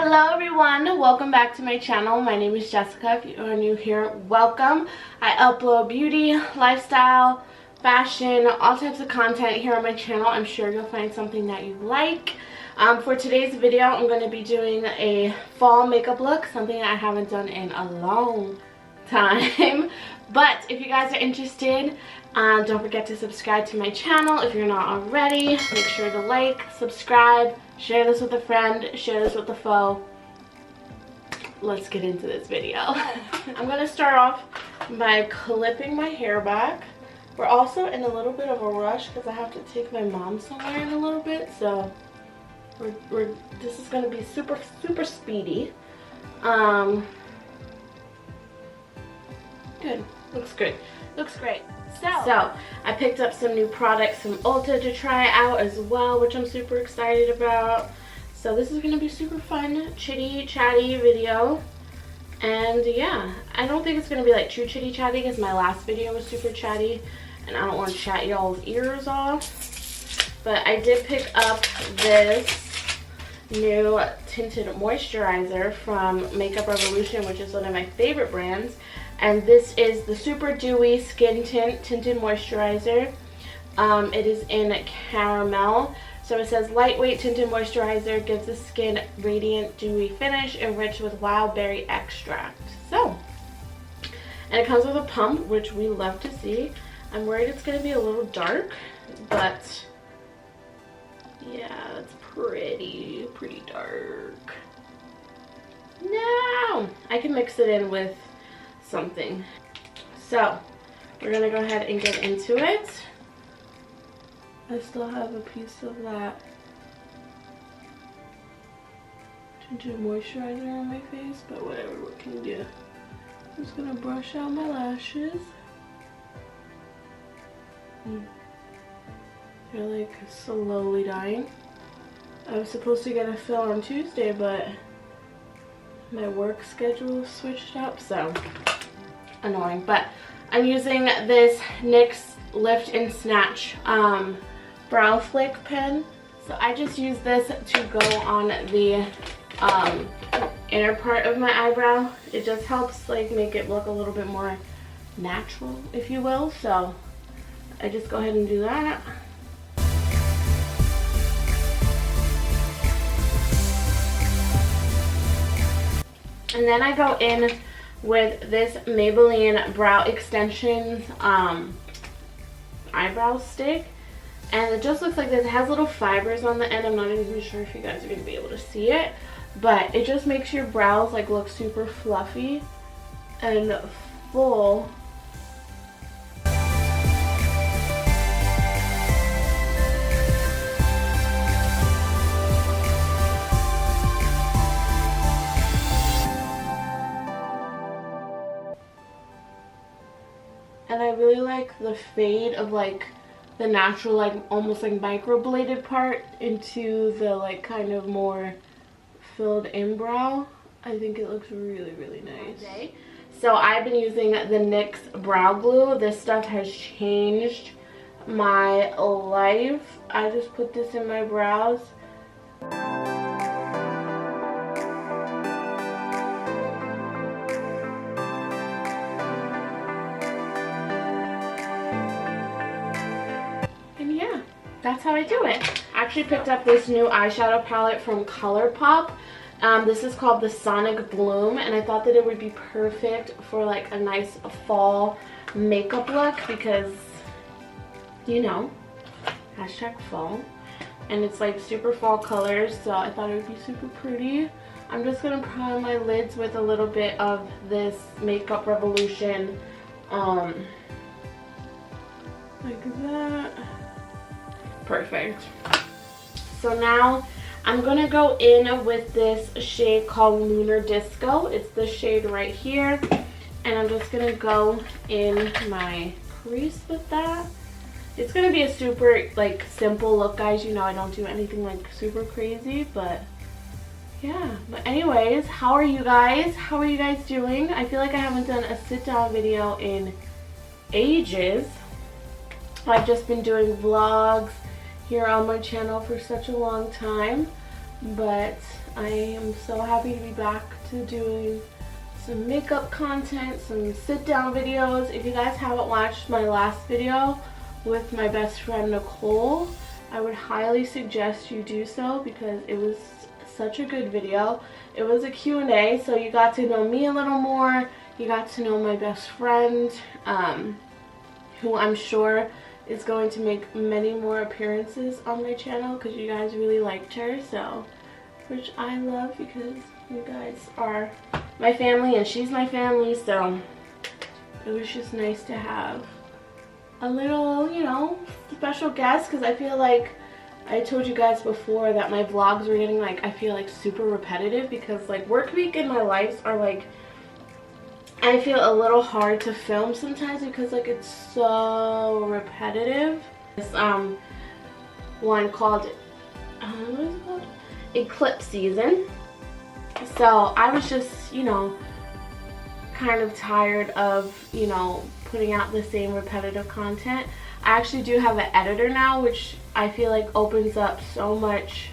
Hello everyone, welcome back to my channel. My name is Jessica. If you are new here, welcome. I upload beauty, lifestyle, fashion, all types of content here on my channel. I'm sure you'll find something that you like. For today's video, I'm going to be doing a fall makeup look, something that I haven't done in a long time. But if you guys are interested, don't forget to subscribe to my channel if you're not already. Make sure to like, subscribe, share this with a friend, share this with a foe. Let's get into this video. I'm going to start off by clipping my hair back. We're also in a little bit of a rush because I have to take my mom somewhere in a little bit. So this is going to be super speedy. Good. Looks good. Looks great. So I picked up some new products from Ulta to try out as well, which I'm super excited about. So this is going to be super fun, chitty chatty video. And yeah, I don't think it's going to be like too chitty chatty because my last video was super chatty and I don't want to chat y'all's ears off. But I did pick up this new tinted moisturizer from Makeup Revolution, which is one of my favorite brands. And this is the Super Dewy Skin Tint Tinted Moisturizer. It is in caramel. So it says lightweight tinted moisturizer gives the skin radiant dewy finish enriched with wild berry extract. So, and it comes with a pump, which we love to see. I'm worried it's going to be a little dark, but yeah, it's pretty dark. No, I can mix it in with something. So we're gonna go ahead and get into it. I still have a piece of that tinted moisturizer on my face, but whatever, what can you do? I'm just gonna brush out my lashes. They're like slowly dying. I was supposed to get a fill on Tuesday, but my work schedule switched up, so annoying. But I'm using this NYX Lift and Snatch brow flick pen. So I just use this to go on the inner part of my eyebrow. It just helps like make it look a little bit more natural, if you will. So I just go ahead and do that. And then I go in with this Maybelline Brow Extensions eyebrow stick. And it just looks like this. It has little fibers on the end. I'm not even sure if you guys are going to be able to see it. But it just makes your brows like look super fluffy and full. And I really like the fade of like the natural, like almost like microbladed part into the like kind of more filled in brow. I think it looks really nice. So I've been using the NYX brow glue. This stuff has changed my life. I just put this in my brows. That's how I do it. I actually picked up this new eyeshadow palette from ColourPop. This is called the Sonic Bloom, and I thought that it would be perfect for like a nice fall makeup look because, you know, hashtag fall. And it's like super fall colors, so I thought it would be super pretty. I'm just going to prime my lids with a little bit of this Makeup Revolution, like that. Perfect. So now I'm gonna go in with this shade called Lunar Disco. It's the shade right here, and I'm just gonna go in my crease with that. It's gonna be a super like simple look, guys. You know I don't do anything like super crazy, but yeah. But anyways, how are you guys? How are you guys doing? I feel like I haven't done a sit down video in ages. I've just been doing vlogs here on my channel for such a long time. but I am so happy to be back to doing some makeup content, some sit down videos. If you guys haven't watched my last video with my best friend Nicole, I would highly suggest you do so because it was such a good video. It was a Q&A, so you got to know me a little more. You got to know my best friend, who I'm sure is going to make many more appearances on my channel because you guys really liked her, so, which I love because you guys are my family and she's my family, so it was just nice to have a little, you know, special guest, because I feel like I told you guys before that my vlogs were getting, like, I feel like super repetitive because, like, work week and my lives are, like, I feel a little hard to film sometimes because, like, it's so repetitive. This one called, what is it called? Eclipse season. So I was just, you know, kind of tired of, you know, putting out the same repetitive content. I actually do have an editor now, which I feel like opens up so much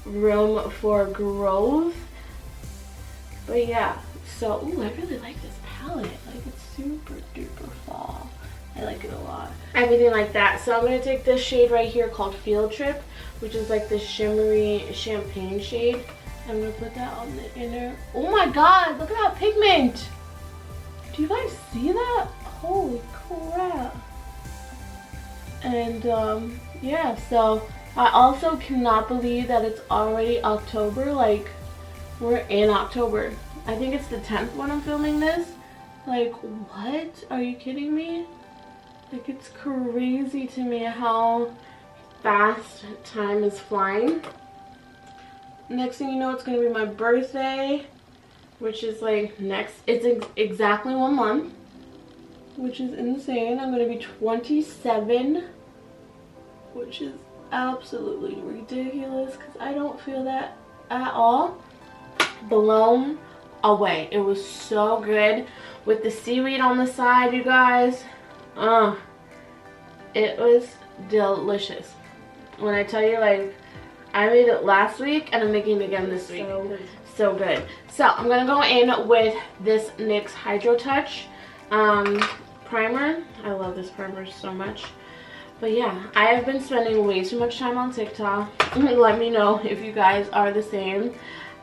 room for growth. But yeah, so, ooh, I really like this palette. Like, it's super duper fall. I like it a lot. Everything like that. So I'm going to take this shade right here called Field Trip, which is like this shimmery champagne shade. I'm going to put that on the inner. Oh my god, look at that pigment! Do you guys see that? Holy crap. And yeah, so I also cannot believe that it's already October. Like, we're in October. I think it's the 10th when I'm filming this. Like, what? Are you kidding me? Like, it's crazy to me how fast time is flying. Next thing you know, it's gonna be my birthday, which is like it's exactly 1 month, which is insane. I'm gonna be 27, which is absolutely ridiculous because I don't feel that at all. Blown away. It was so good with the seaweed on the side, you guys. It was delicious. When I tell you, like, I made it last week and I'm making it again this week. So good. So I'm gonna go in with this NYX Hydro Touch primer. I love this primer so much. But yeah, I have been spending way too much time on TikTok. Let me know if you guys are the same.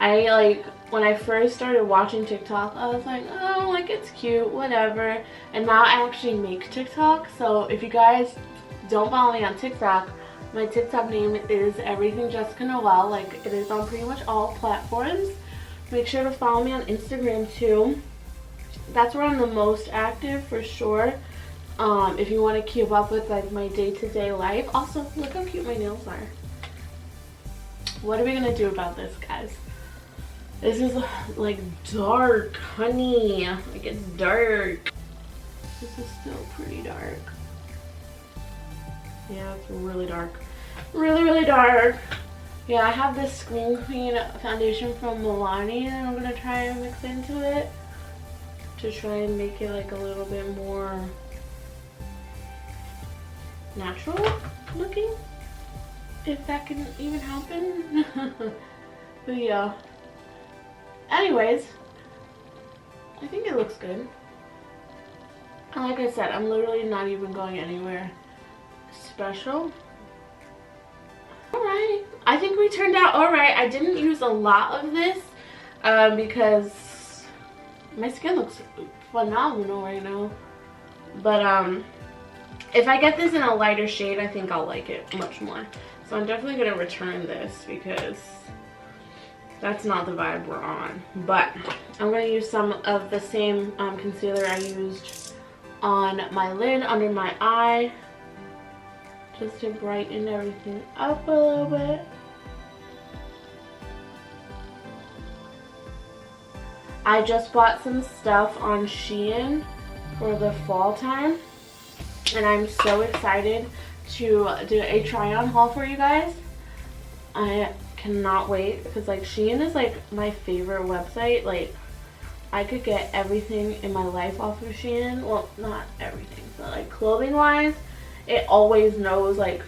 When I first started watching TikTok, I was like, oh, like, it's cute, whatever. And now I actually make TikTok. So if you guys don't follow me on TikTok, my TikTok name is Everything Jessica Noelle. Like, it is on pretty much all platforms. Make sure to follow me on Instagram too. That's where I'm the most active for sure. If you want to keep up with, like, my day-to-day life. Also, look how cute my nails are. What are we gonna do about this, guys? This is like dark, honey. Like, it's dark. This is still pretty dark. Yeah, it's really dark. Really, really dark. Yeah, I have this Screen Queen foundation from Milani and I'm gonna try and mix into it to try and make it like a little bit more natural looking, if that can even happen. But yeah. Anyways, I think it looks good. And like I said, I'm literally not even going anywhere special. Alright, I think we turned out alright. I didn't use a lot of this because my skin looks phenomenal right now. But if I get this in a lighter shade, I think I'll like it much more. So I'm definitely going to return this because that's not the vibe we're on. But I'm going to use some of the same concealer I used on my lid under my eye, just to brighten everything up a little bit. I just bought some stuff on Shein for the fall time, and I'm so excited to do a try-on haul for you guys. I cannot wait because, like, Shein is like my favorite website. Like, I could get everything in my life off of Shein. Well, not everything, but like clothing wise, it always knows like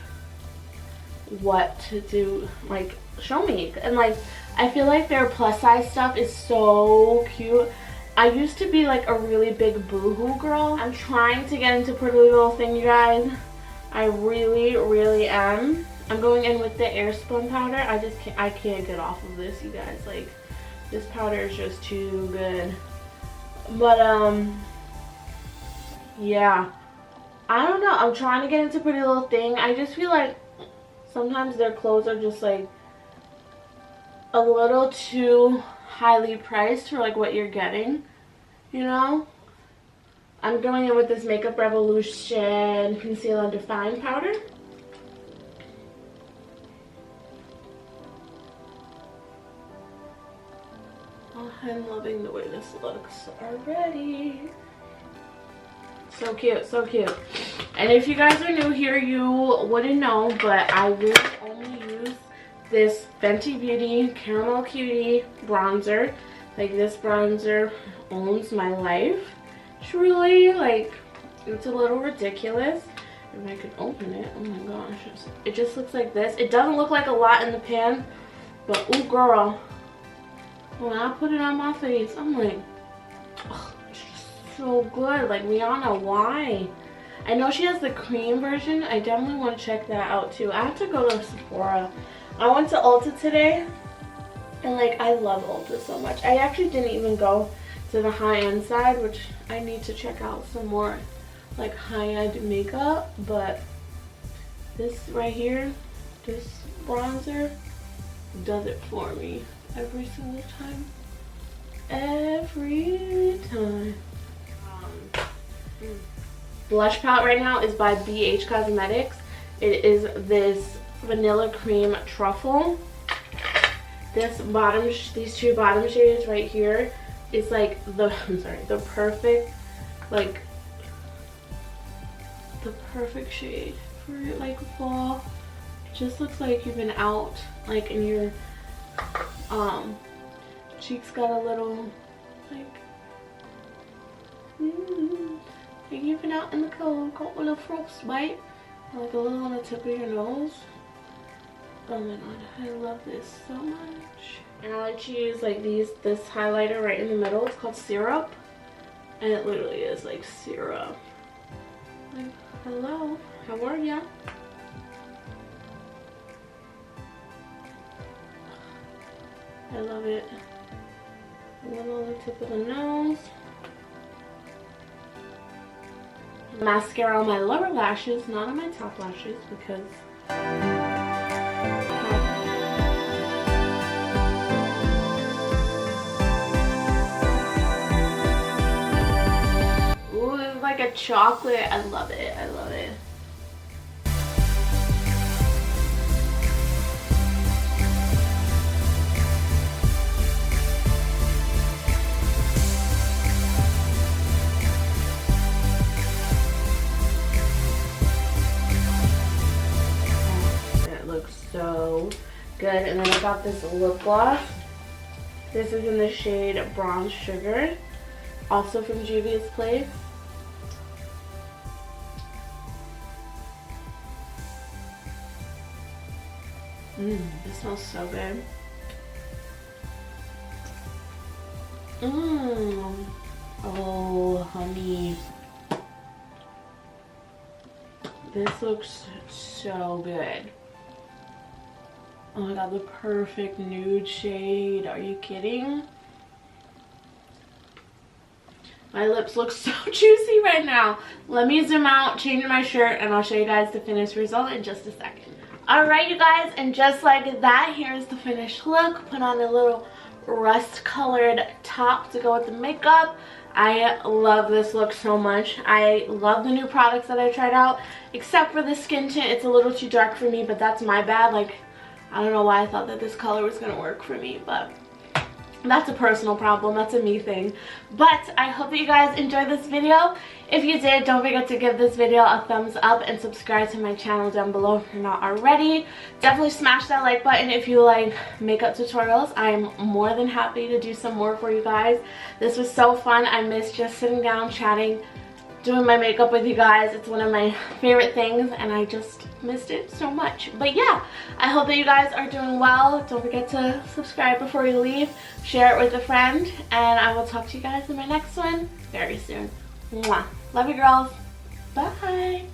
what to do, like show me. And like I feel like their plus size stuff is so cute. I used to be like a really big Boohoo girl. I'm trying to get into Pretty Little Thing, you guys. I really am. I'm going in with the Airspun powder. I can't get off of this, you guys. Like, this powder is just too good. But yeah, I don't know. I'm trying to get into Pretty Little Thing. I just feel like sometimes their clothes are just like a little too highly priced for like what you're getting, you know. I'm going in with this Makeup Revolution Conceal and Define powder. Oh, I'm loving the way this looks already. So cute, so cute. And if you guys are new here, you wouldn't know, but I really only use this Fenty Beauty Caramel Cutie bronzer. Like, this bronzer owns my life. Truly, like, it's a little ridiculous. If I could open it, oh my gosh, it just looks like this. It doesn't look like a lot in the pan, but ooh girl, when I put it on my face, I'm like, oh, it's just so good. Like, Rihanna, why? I know she has the cream version. I definitely want to check that out too. I have to go to Sephora. I went to Ulta today, and like, I love Ulta so much. I actually didn't even go to the high-end side, which I need to check out some more like high-end makeup, but this right here, this bronzer does it for me every single time. Every time. Blush palette right now is by BH Cosmetics. It is this Vanilla Cream Truffle. This bottom, these two bottom shades right here is like the perfect, like the perfect shade for like fall. It just looks like you've been out, like, and your cheeks got a little like like you've been out in the cold, got a little frostbite, like a little on the tip of your nose. Oh my god, I love this so much. And I like to use like this highlighter right in the middle. It's called Syrup, and it literally is like syrup. Like, hello, how are ya? I love it. A little on the tip of the nose. Mascara on my lower lashes, not on my top lashes, because ooh, it's like a chocolate. I love it. I love it. So good. And then I got this lip gloss. This is in the shade Bronze Sugar, also from Juvia's Place. This smells so good. Oh, honey. This looks so good. Oh my god, the perfect nude shade. Are you kidding? My lips look so juicy right now. Let me zoom out, change my shirt, and I'll show you guys the finished result in just a second. Alright, you guys, and just like that, here's the finished look. Put on a little rust-colored top to go with the makeup. I love this look so much. I love the new products that I tried out, except for the skin tint. It's a little too dark for me, but that's my bad. Like, I don't know why I thought that this color was going to work for me, but that's a personal problem. That's a me thing. But I hope that you guys enjoyed this video. If you did, don't forget to give this video a thumbs up and subscribe to my channel down below if you're not already. Definitely smash that like button if you like makeup tutorials. I'm more than happy to do some more for you guys. This was so fun. I miss just sitting down chatting doing my makeup with you guys. It's one of my favorite things and I just missed it so much. But yeah, I hope that you guys are doing well. Don't forget to subscribe before you leave. Share it with a friend. And I will talk to you guys in my next one very soon. Mwah. Love you girls. Bye.